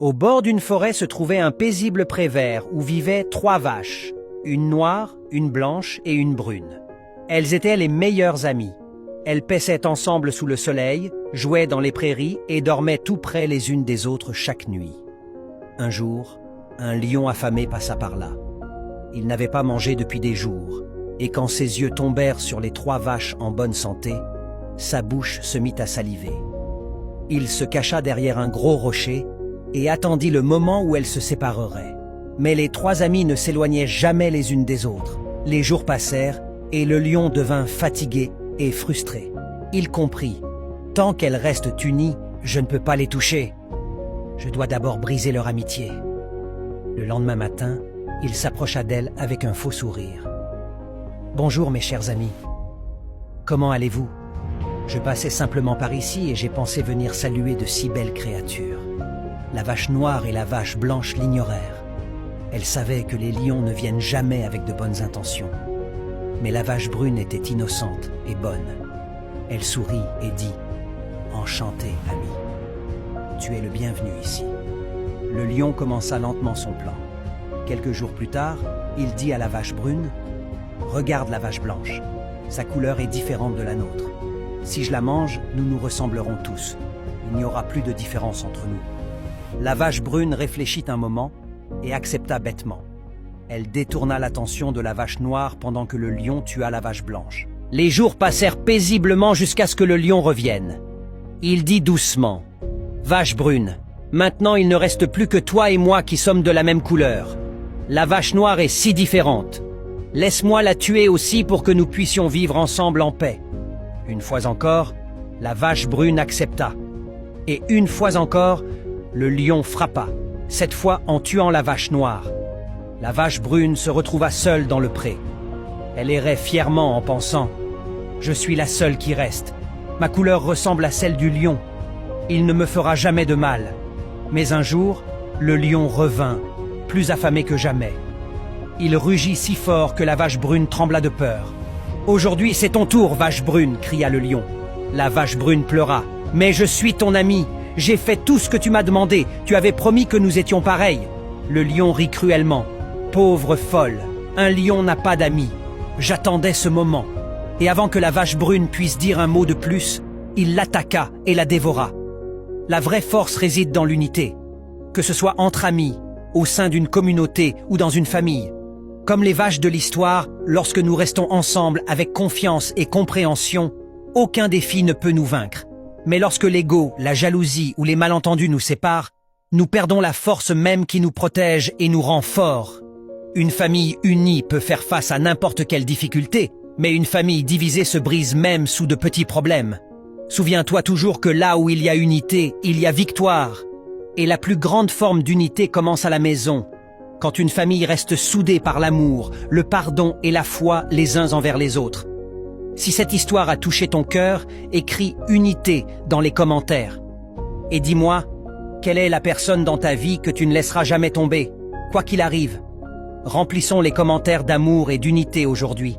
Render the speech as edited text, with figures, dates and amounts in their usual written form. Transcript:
Au bord d'une forêt se trouvait un paisible pré vert où vivaient 3 vaches, une noire, une blanche et une brune. Elles étaient les meilleures amies. Elles paissaient ensemble sous le soleil, jouaient dans les prairies et dormaient tout près les unes des autres chaque nuit. Un jour, un lion affamé passa par là. Il n'avait pas mangé depuis des jours, et quand ses yeux tombèrent sur les 3 vaches en bonne santé, sa bouche se mit à saliver. Il se cacha derrière un gros rocher et attendit le moment où elles se sépareraient. Mais les 3 amies ne s'éloignaient jamais les unes des autres. Les jours passèrent et le lion devint fatigué et frustré. Il comprit, tant qu'elles restent unies, je ne peux pas les toucher. Je dois d'abord briser leur amitié. Le lendemain matin, il s'approcha d'elles avec un faux sourire. « Bonjour mes chers amis. Comment allez-vous? Je passais simplement par ici et j'ai pensé venir saluer de si belles créatures. » La vache noire et la vache blanche l'ignorèrent. Elles savaient que les lions ne viennent jamais avec de bonnes intentions. Mais la vache brune était innocente et bonne. Elle sourit et dit « Enchanté, ami. Tu es le bienvenu ici. » Le lion commença lentement son plan. Quelques jours plus tard, il dit à la vache brune « Regarde la vache blanche. Sa couleur est différente de la nôtre. Si je la mange, nous nous ressemblerons tous. Il n'y aura plus de différence entre nous. » La vache brune réfléchit un moment et accepta bêtement. Elle détourna l'attention de la vache noire pendant que le lion tua la vache blanche. Les jours passèrent paisiblement jusqu'à ce que le lion revienne. Il dit doucement « Vache brune, maintenant il ne reste plus que toi et moi qui sommes de la même couleur. La vache noire est si différente. Laisse-moi la tuer aussi pour que nous puissions vivre ensemble en paix. » Une fois encore, la vache brune accepta. Et une fois encore, le lion frappa, cette fois en tuant la vache noire. La vache brune se retrouva seule dans le pré. Elle errait fièrement en pensant « Je suis la seule qui reste. Ma couleur ressemble à celle du lion. Il ne me fera jamais de mal. » Mais un jour, le lion revint, plus affamé que jamais. Il rugit si fort que la vache brune trembla de peur. « Aujourd'hui, c'est ton tour, vache brune !» cria le lion. La vache brune pleura. « Mais je suis ton ami. J'ai fait tout ce que tu m'as demandé. Tu avais promis que nous étions pareils. » Le lion rit cruellement. « Pauvre folle, un lion n'a pas d'amis. J'attendais ce moment. » Et avant que la vache brune puisse dire un mot de plus, il l'attaqua et la dévora. La vraie force réside dans l'unité, que ce soit entre amis, au sein d'une communauté ou dans une famille. Comme les vaches de l'histoire, lorsque nous restons ensemble avec confiance et compréhension, aucun défi ne peut nous vaincre. Mais lorsque l'ego, la jalousie ou les malentendus nous séparent, nous perdons la force même qui nous protège et nous rend forts. Une famille unie peut faire face à n'importe quelle difficulté, mais une famille divisée se brise même sous de petits problèmes. Souviens-toi toujours que là où il y a unité, il y a victoire. Et la plus grande forme d'unité commence à la maison, quand une famille reste soudée par l'amour, le pardon et la foi les uns envers les autres. Si cette histoire a touché ton cœur, écris « unité » dans les commentaires. Et dis-moi, quelle est la personne dans ta vie que tu ne laisseras jamais tomber, quoi qu'il arrive? Remplissons les commentaires d'amour et d'unité aujourd'hui.